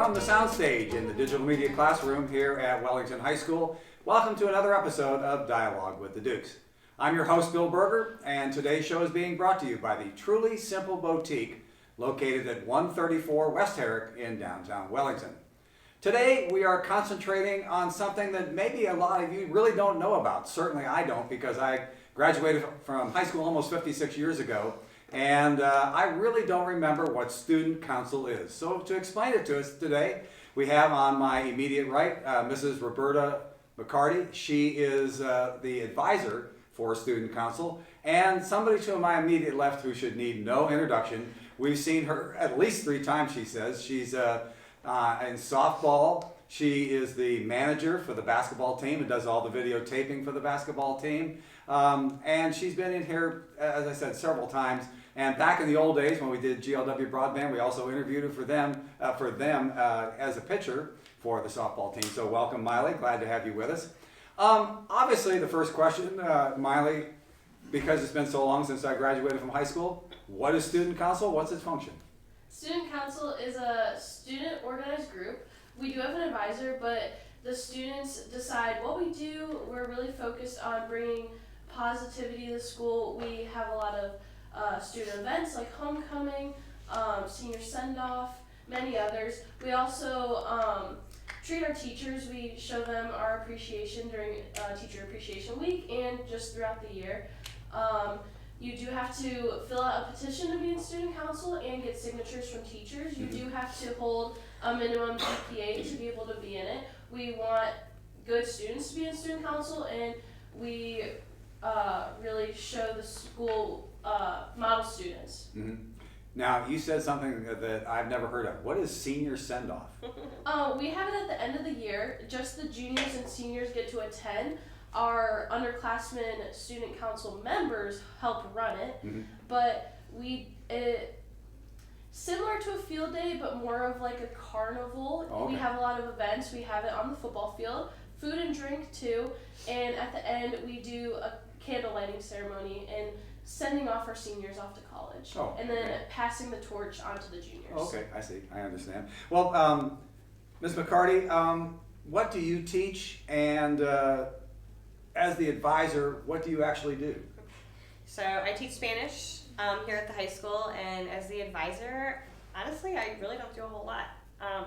from the soundstage in the digital media classroom here at Wellington High School, welcome to another episode of Dialogue with the Dukes. I'm your host, Bill Berger, and today's show is being brought to you by the Truly Simple Boutique located at 134 West Herrick in downtown Wellington. Today we are concentrating on something that maybe a lot of you really don't know about. Certainly I don't, because I graduated from high school almost 56 years ago, and I really don't remember what student council is. So to explain it to us today, we have on my immediate right Mrs. Roberta McCarty. She is the advisor for student council, and somebody to my immediate left who should need no introduction. We've seen her at least 3 times, she says. She's in softball. She is the manager for the basketball team and does all the videotaping for the basketball team. And she's been in here, as I said, several times. And back in the old days when we did GLW Broadband, we also interviewed her for them as a pitcher for the softball team. So welcome, Maile. Glad to have you with us. Obviously, the first question, Maile, because it's been so long since I graduated from high school, what is student council? What's its function? Student council is a student organized group. We do have an advisor, but the students decide what we do. We're really focused on bringing positivity to the school. We have a lot of student events like homecoming, senior send-off, many others. We also treat our teachers. We show them our appreciation during Teacher Appreciation Week and just throughout the year. You do have to fill out a petition to be in student council and get signatures from teachers. You do have to hold a minimum GPA to be able to be in it. We want good students to be in student council, and we really show the school model students. Mm-hmm. Now, you said something that I've never heard of. What is senior send-off? We have it at the end of the year. Just the juniors and seniors get to attend. Our underclassmen student council members help run it, but similar to a field day, but more of like a carnival. Okay. We have a lot of events. We have it on the football field, food and drink too, and at the end we do a candle lighting ceremony and sending off our seniors off to college, and then passing the torch onto the juniors. Okay, I see. I understand. Well, Ms. McCarty, what do you teach, and as the advisor, what do you actually do? So I teach Spanish here at the high school, and as the advisor, honestly, I really don't do a whole lot.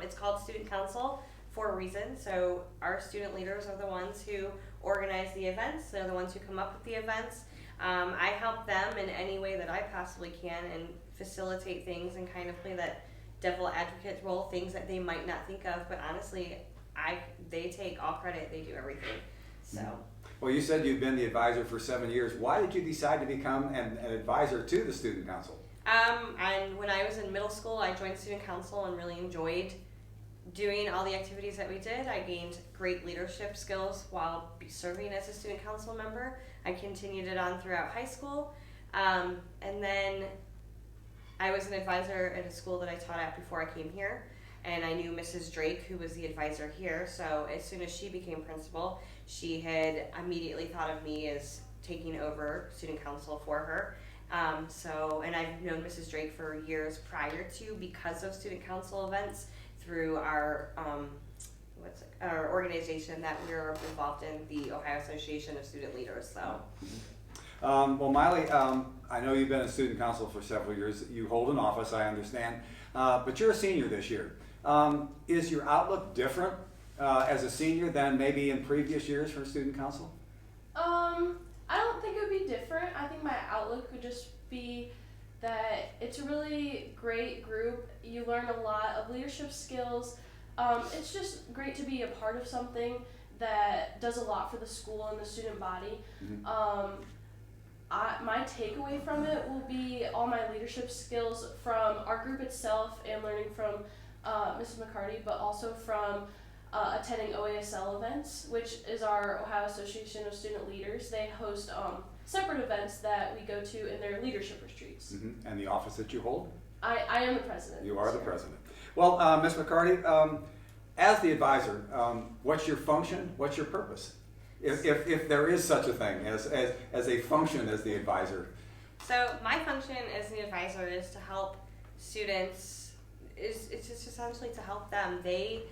It's called Student Council for a reason. So our student leaders are the ones who organize the events. They're the ones who come up with the events. I help them in any way that I possibly can and facilitate things and kind of play that devil advocate role, things that they might not think of, but honestly, they take all credit, they do everything. So. Well, you said you've been the advisor for 7 years. Why did you decide to become an advisor to the student council? And when I was in middle school, I joined student council and really enjoyed doing all the activities that we did. I gained great leadership skills while serving as a student council member. I continued it on throughout high school. And then I was an advisor at a school that I taught at before I came here. And I knew Mrs. Drake, who was the advisor here. So as soon as she became principal, she had immediately thought of me as taking over student council for her. And I've known Mrs. Drake for years prior to, because of student council events through our organization that we're involved in, the Ohio Association of Student Leaders. So. Well, Maile, I know you've been in student council for several years. You hold an office, I understand, but you're a senior this year. Is your outlook different as a senior than maybe in previous years for student council? I don't think it would be different. I think my outlook would just be that it's a really great group. You learn a lot of leadership skills. It's just great to be a part of something that does a lot for the school and the student body. My takeaway from it will be all my leadership skills from our group itself and learning from Mrs. McCarty, but also from attending OASL events, which is our Ohio Association of Student Leaders. They host separate events that we go to in their leadership retreats. And the office that you hold? I am the president. You are the president. Well, Ms. McCarty, as the advisor, what's your function? What's your purpose? If there is such a thing as a function as the advisor. So my function as the advisor is to help students it's just essentially to help them. They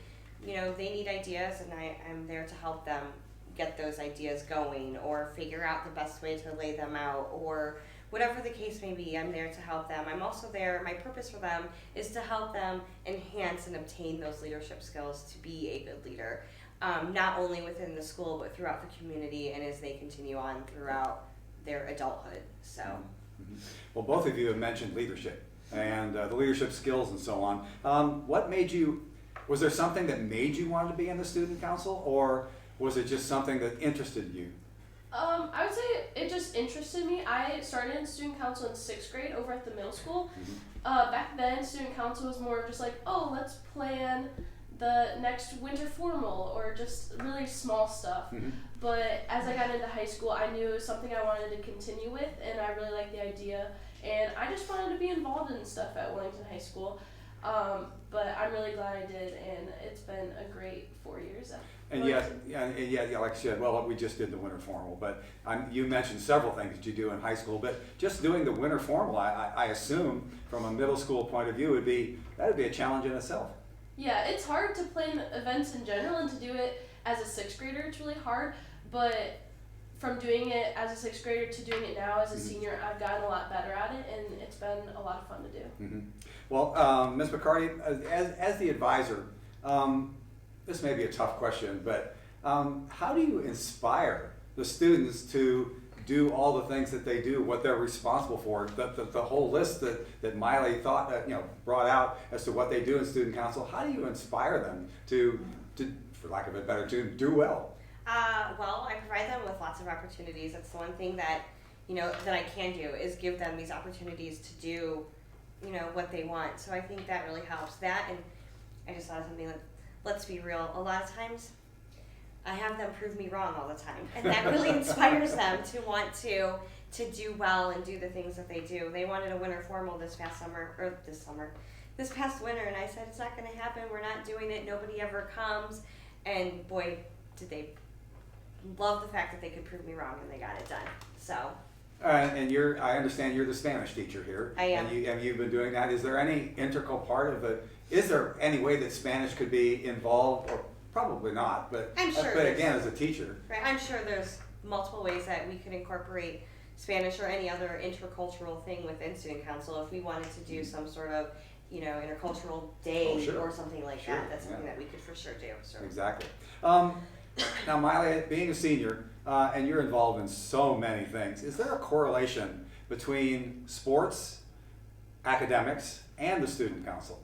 need ideas, and I'm there to help them get those ideas going or figure out the best way to lay them out, or whatever the case may be. I'm there to help them. I'm also there, my purpose for them is to help them enhance and obtain those leadership skills to be a good leader, not only within the school but throughout the community and as they continue on throughout their adulthood. So Well, both of you have mentioned leadership and the leadership skills and so on. Was there something that made you want to be in the student council, or was it just something that interested you? I would say it just interested me. I started in student council in 6th grade over at the middle school. Back then, student council was more of just like, oh, let's plan the next winter formal, or just really small stuff. But as I got into high school, I knew it was something I wanted to continue with, and I really liked the idea. And I just wanted to be involved in stuff at Wellington High School. But I'm really glad I did, and it's been a great 4 years. And yeah, like I said, well, we just did the winter formal, but you mentioned several things that you do in high school, but just doing the winter formal, I assume from a middle school point of view, that would be a challenge in itself. Yeah, it's hard to plan events in general, and to do it as a 6th grader, it's really hard, but from doing it as a 6th grader to doing it now as a senior, I've gotten a lot better at it, and it's been a lot of fun to do. Well, Ms. McCarty, as the advisor, this may be a tough question, but how do you inspire the students to do all the things that they do, what they're responsible for, the whole list that Maile brought out as to what they do in student council? How do you inspire them to for lack of a better term, do well? Well, I provide them with lots of opportunities. That's the one thing that that I can do, is give them these opportunities to do what they want. So I think that really helps. That, and I just thought of something like, let's be real, a lot of times I have them prove me wrong all the time, and that really inspires them to want to do well and do the things that they do. They wanted a winter formal this past winter, and I said, it's not going to happen, we're not doing it, nobody ever comes. And boy, did they love the fact that they could prove me wrong, and they got it done. So and I understand you're the Spanish teacher here. I am. And you've been doing that. Is there any integral part of it? Is there any way that Spanish could be involved, or probably not, but I'm sure but again, as a teacher. Right, I'm sure there's multiple ways that we could incorporate Spanish or any other intercultural thing within student council. If we wanted to do some sort of intercultural day or something like that, that's something that we could for sure do. So. Exactly. Now, Maile, being a senior, and you're involved in so many things, is there a correlation between sports, academics, and the student council?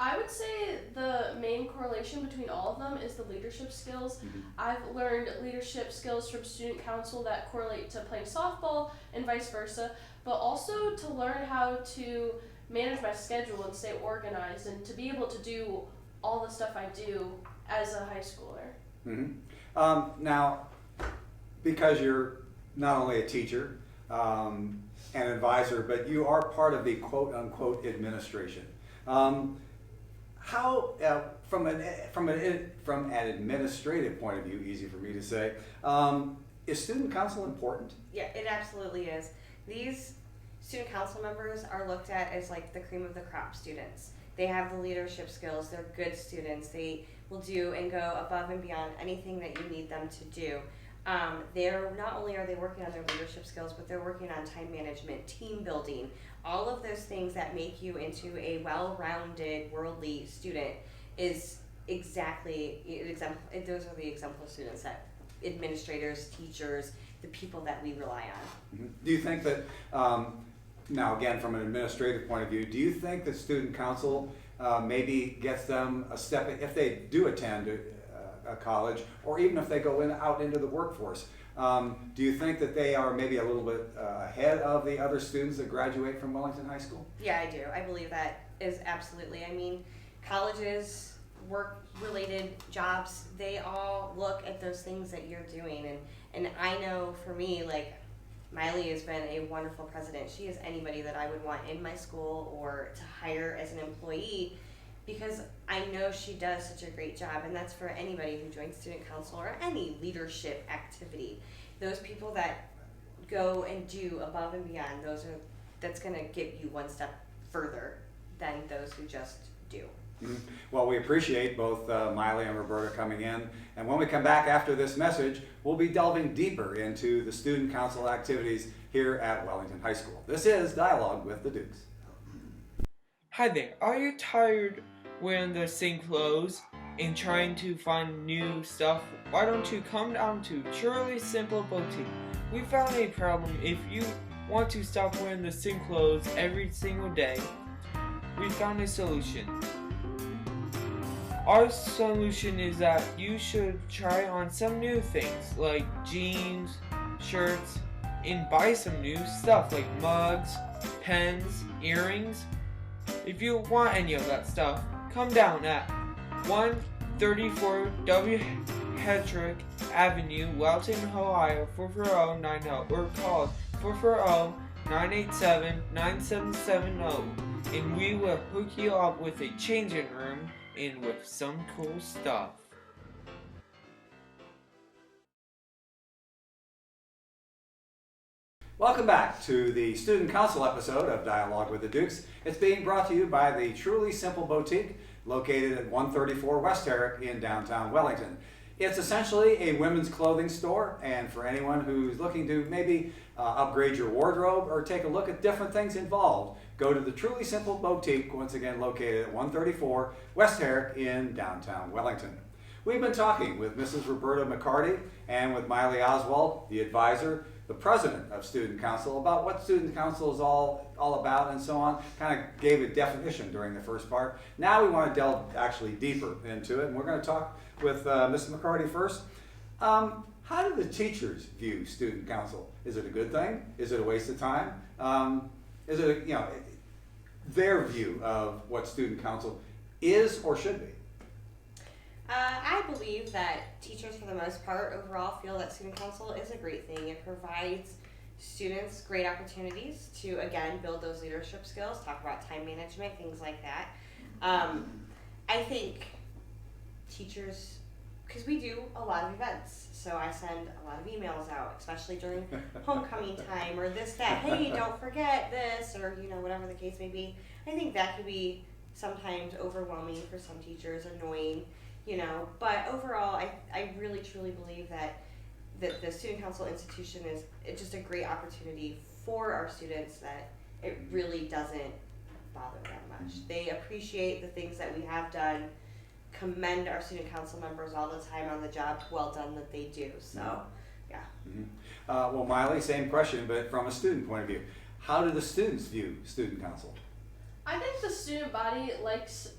I would say the main correlation between all of them is the leadership skills. I've learned leadership skills from student council that correlate to playing softball and vice versa, but also to learn how to manage my schedule and stay organized, and to be able to do all the stuff I do as a high schooler. Now, because you're not only a teacher, an advisor, but you are part of the quote-unquote administration. How, from an administrative point of view, easy for me to say, is student council important? Yeah, it absolutely is. These student council members are looked at as like the cream of the crop students. They have the leadership skills, they're good students, they will do and go above and beyond anything that you need them to do. They're not only are they working on their leadership skills, but they're working on time management, team building, all of those things that make you into a well-rounded, worldly student. Is exactly those are the exemplar students that administrators, teachers, the people that we rely on. Do you think that, now again from an administrative point of view, do you think that student council maybe gets them a step, if they do attend a college, or even if they go out into the workforce, do you think that they are maybe a little bit ahead of the other students that graduate from Wellington High School? Yeah, I do. I believe that is absolutely. I mean, colleges, work-related jobs, they all look at those things that you're doing. And I know for me, like, Maile has been a wonderful president. She is anybody that I would want in my school or to hire as an employee, because I know she does such a great job, and that's for anybody who joins student council or any leadership activity. Those people that go and do above and beyond, that's going to get you one step further than those who just do. Mhm. Well, we appreciate both Maile and Roberta coming in. And when we come back after this message, we'll be delving deeper into the student council activities here at Wellington High School. This is Dialogue with the Dukes. Hi there, are you tired wearing the same clothes and trying to find new stuff? Why don't you come down to Truly Simple Boutique? We found a problem. If you want to stop wearing the same clothes every single day, we found a solution. Our solution is that you should try on some new things like jeans, shirts, and buy some new stuff like mugs, pens, earrings. If you want any of that stuff, come down at 134 W. Hedrick Avenue, Wellington, Ohio 44090 or call 440-987-9770 and we will hook you up with a changing room and with some cool stuff. Welcome back to the Student Council episode of Dialogue with the Dukes. It's being brought to you by the Truly Simple Boutique located at 134 West Herrick in downtown Wellington. It's essentially a women's clothing store, and for anyone who's looking to maybe upgrade your wardrobe or take a look at different things involved, go to the Truly Simple Boutique, once again located at 134 West Herrick in downtown Wellington. We've been talking with Mrs. Roberta McCarty and with Maile Oswald, the advisor, the president of Student Council, about what Student Council is all about and so on. Kind of gave a definition during the first part. Now we want to delve actually deeper into it, and we're going to talk with Mrs. McCarty first. How do the teachers view Student Council? Is it a good thing? Is it a waste of time? Is it, their view of what Student Council is or should be? I believe that teachers, for the most part, overall feel that student council is a great thing. It provides students great opportunities to, again, build those leadership skills, talk about time management, things like that. I think teachers, because we do a lot of events, so I send a lot of emails out, especially during homecoming time or this, that, hey, don't forget this, or, whatever the case may be. I think that could be sometimes overwhelming for some teachers, annoying. But overall, I really truly believe that the student council institution is just a great opportunity for our students, that it really doesn't bother them much. They appreciate the things that we have done, commend our student council members all the time on the job well done that they do. So, yeah. Mm-hmm. Well, Maile, same question, but from a student point of view. How do the students view Student Council? I think the student body likes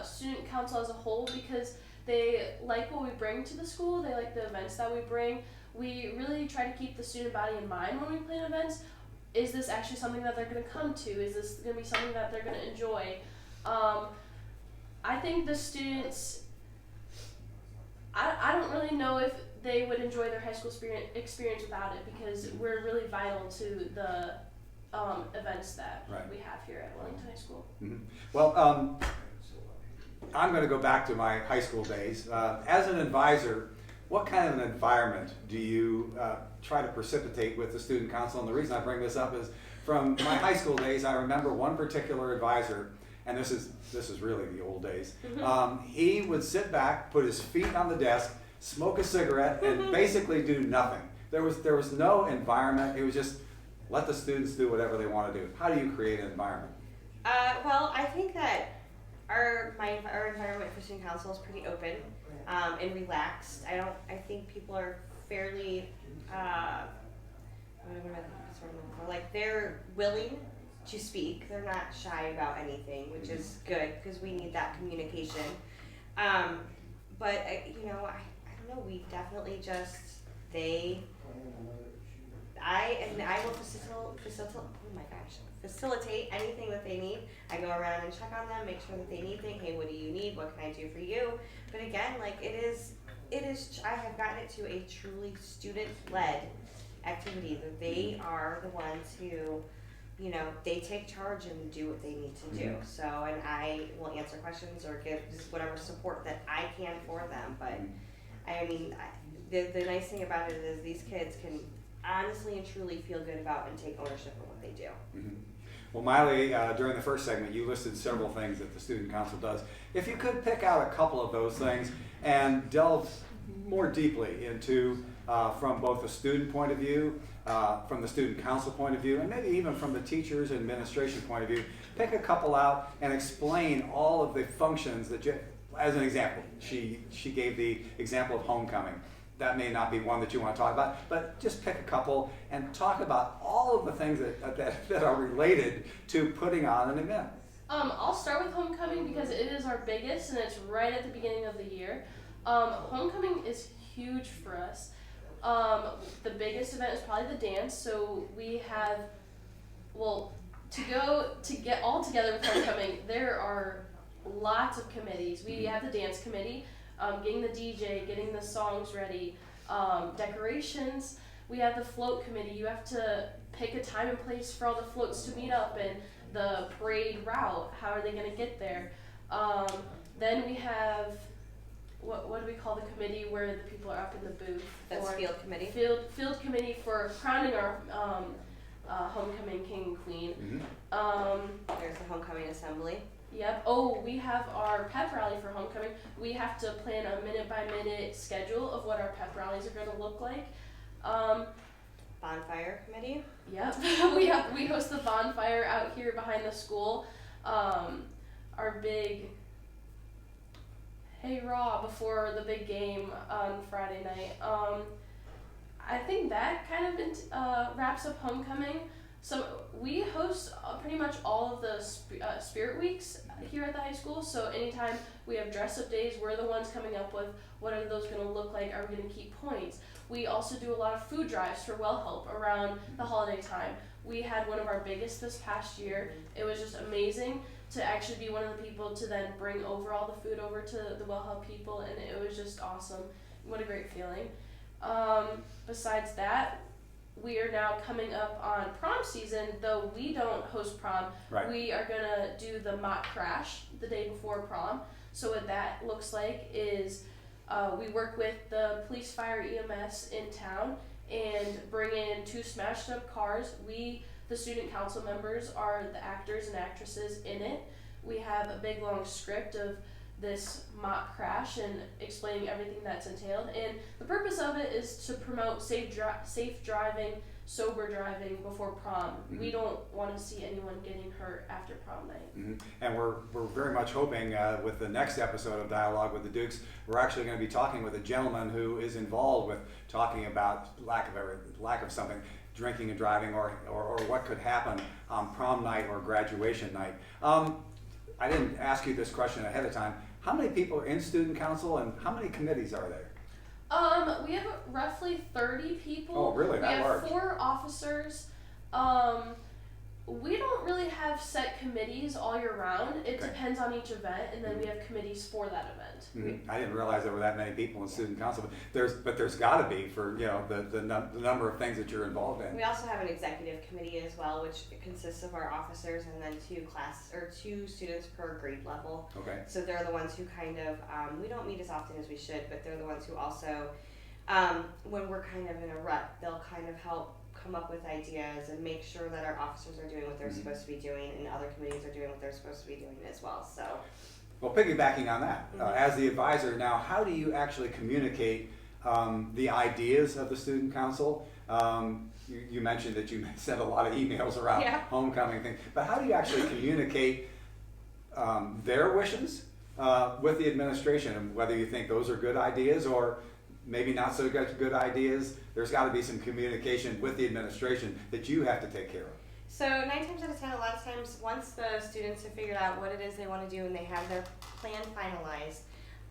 student council as a whole because they like what we bring to the school. They like the events that we bring. We really try to keep the student body in mind when we plan events. Is this actually something that they're going to come to? Is this going to be something that they're going to enjoy? I think the students, I don't really know if they would enjoy their high school experience without it, because we're really vital to the events that we have here at Wellington High School. Mm-hmm. Well, I'm going to go back to my high school days. As an advisor, what kind of an environment do you try to precipitate with the student council? And the reason I bring this up is from my high school days, I remember one particular advisor, and this is really the old days. He would sit back, put his feet on the desk, smoke a cigarette, and basically do nothing. There was no environment. It was just let the students do whatever they want to do. How do you create an environment? Well, I think that our environment for student council is pretty open and relaxed. I think people are fairly like they're willing to speak. They're not shy about anything, which is good because we need that communication. But I don't know. We definitely I will facilitate anything that they need. I go around and check on them, make sure that they need things. Hey, what do you need? What can I do for you? But again, it is. I have gotten it to a truly student-led activity. That they are the ones who, they take charge and do what they need to do. So, and I will answer questions or give just whatever support that I can for them. But the nice thing about it is these kids can honestly and truly feel good about and take ownership of what they do. Mm-hmm. Well, Maile, during the first segment, you listed several things that the student council does. If you could pick out a couple of those things and delve more deeply into, from both the student point of view, from the student council point of view, and maybe even from the teachers and administration point of view, pick a couple out and explain all of the functions that you, as an example, she gave the example of homecoming. That may not be one that you want to talk about, but just pick a couple and talk about all of the things that are related to putting on an event. I'll start with homecoming because it is our biggest and it's right at the beginning of the year. Homecoming is huge for us. The biggest event is probably the dance, so we have, to get all together with homecoming, there are lots of committees. We have the dance committee, getting the DJ, getting the songs ready, decorations. We have the float committee. You have to pick a time and place for all the floats to meet up and the parade route. How are they going to get there? Then we have, what do we call the committee where the people are up in the booth? That's field committee. Field committee for crowning our homecoming king and queen. There's the homecoming assembly. Yep. Oh, we have our pep rally for homecoming. We have to plan a minute-by-minute schedule of what our pep rallies are going to look like. Bonfire committee. Yep. we host the bonfire out here behind the school. Our big hey raw before the big game on Friday night. I think that kind of wraps up homecoming. So we host pretty much all of the spirit weeks here at the high school. So anytime we have dress-up days, we're the ones coming up with what are those going to look like. Are we going to keep points? We also do a lot of food drives for Well Help around the holiday time. We had one of our biggest this past year. It was just amazing to actually be one of the people to then bring over all the food over to the Well Help people, and it was just awesome. What a great feeling. Besides that, we are now coming up on prom season, though we don't host prom. Right. We are going to do the mock crash the day before prom. So what that looks like is we work with the police, fire, EMS in town and bring in 2 smashed up cars. We, the student council members, are the actors and actresses in it. We have a big long script of this mock crash and explaining everything that's entailed, and the purpose of it is to promote safe driving, sober driving before prom. We don't want to see anyone getting hurt after prom night. And we're very much hoping with the next episode of Dialogue with the Dukes, we're actually going to be talking with a gentleman who is involved with talking about lack of something, drinking and driving, or what could happen on prom night or graduation night. I didn't ask you this question ahead of time. How many people are in student council and how many committees are there? We have roughly 30 people. Oh, really? That large? We have 4 officers. We don't really have set committees all year round. It depends on each event, and then we have committees for that event. I didn't realize there were that many people in student council, but there's got to be for the number of things that you're involved in. We also have an executive committee as well, which consists of our officers and then 2 students per grade level. Okay. So they're the ones who kind of we don't meet as often as we should, but they're the ones who also when we're kind of in a rut, they'll kind of help come up with ideas and make sure that our officers are doing what they're supposed to be doing and other committees are doing what they're supposed to be doing as well. So, well, piggybacking on that, as the advisor now, how do you actually communicate the ideas of the student council? You mentioned that you sent a lot of emails around homecoming thing, but how do you actually communicate their wishes with the administration, and whether you think those are good ideas or maybe not so good ideas? There's got to be some communication with the administration that you have to take care of. So 9 times out of 10, a lot of times, once the students have figured out what it is they want to do and they have their plan finalized,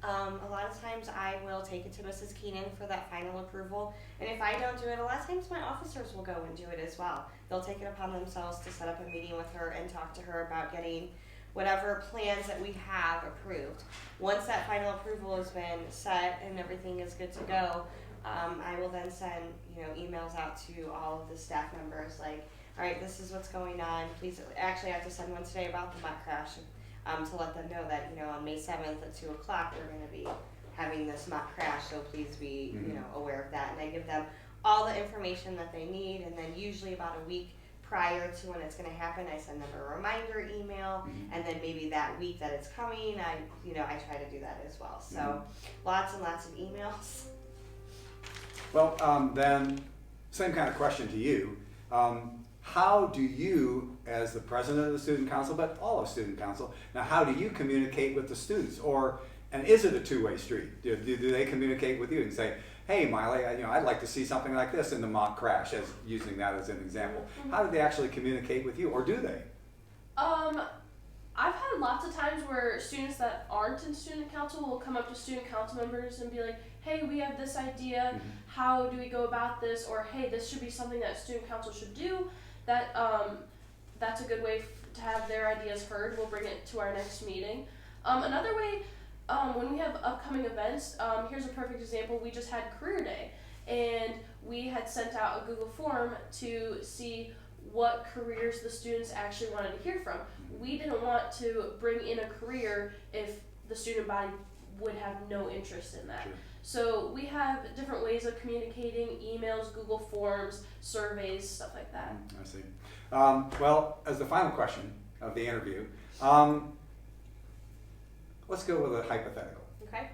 a lot of times I will take it to Mrs. Keenan for that final approval. And if I don't do it, a lot of times my officers will go and do it as well. They'll take it upon themselves to set up a meeting with her and talk to her about getting whatever plans that we have approved. Once that final approval has been set and everything is good to go, I will then send emails out to all of the staff members like, all right, this is what's going on. Please, actually I have to send one today about the mock crash to let them know that on May 7th at 2 o'clock we're going to be having this mock crash, so please be aware of that. And I give them all the information that they need, and then usually about a week prior to when it's going to happen, I send them a reminder email, and then maybe that week that it's coming, I try to do that as well. So lots and lots of emails. Well, then, same kind of question to you. How do you, as the president of the student council, but all of student council, now how do you communicate with the students? And is it a two-way street? Do they communicate with you and say, hey, Maile, I'd like to see something like this in the mock crash, as using that as an example. How do they actually communicate with you, or do they? I've had lots of times where students that aren't in student council will come up to student council members and be like, hey, we have this idea, how do we go about this? Or hey, this should be something that student council should do. That's a good way to have their ideas heard. We'll bring it to our next meeting. Another way, when we have upcoming events, here's a perfect example. We just had Career Day, and we had sent out a Google form to see what careers the students actually wanted to hear from. We didn't want to bring in a career if the student body would have no interest in that. Sure. So we have different ways of communicating: emails, Google Forms, surveys, stuff like that. I see. Well, as the final question of the interview, let's go with a hypothetical. Okay.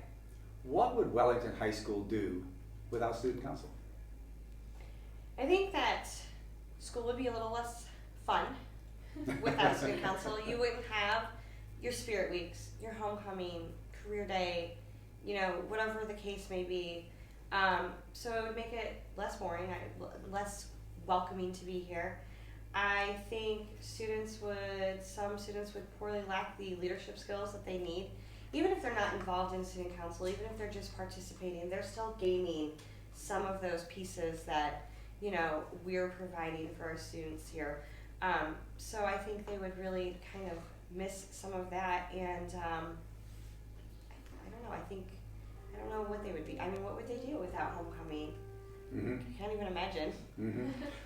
What would Wellington High School do without student council? I think that school would be a little less fun without student council. You wouldn't have your spirit weeks, your homecoming, career day, whatever the case may be. So it would make it less boring, less welcoming to be here. I think some students would poorly lack the leadership skills that they need. Even if they're not involved in student council, even if they're just participating, they're still gaining some of those pieces that we're providing for our students here. So I think they would really kind of miss some of that, and I don't know. I don't know what they would be. I mean, what would they do without homecoming? I can't even imagine.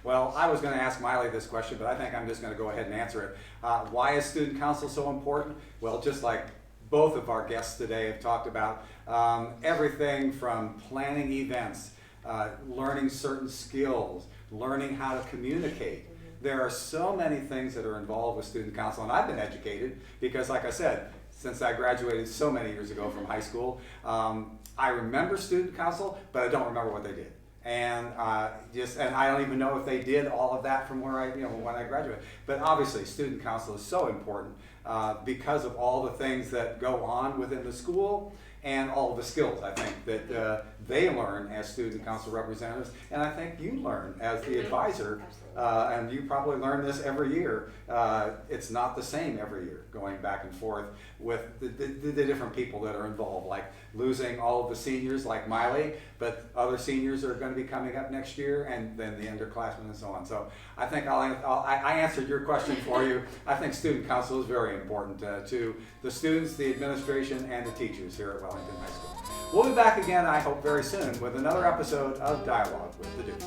Well, I was going to ask Maile this question, but I think I'm just going to go ahead and answer it. Why is student council so important? Well, just like both of our guests today have talked about, everything from planning events, learning certain skills, learning how to communicate. There are so many things that are involved with student council, and I've been educated because, like I said, since I graduated so many years ago from high school, I remember student council, but I don't remember what they did. And I don't even know if they did all of that from where when I graduated. But obviously, student council is so important because of all the things that go on within the school and all of the skills, I think, that they learn as student council representatives, and I think you learn as the advisor, and you probably learn this every year. It's not the same every year, going back and forth with the different people that are involved, like losing all of the seniors like Maile, but other seniors are going to be coming up next year, and then the underclassmen and so on. So I think I answered your question for you. I think student council is very important to the students, the administration, and the teachers here at Wellington High School. We'll be back again, I hope, very soon with another episode of Dialogue with the Dukes.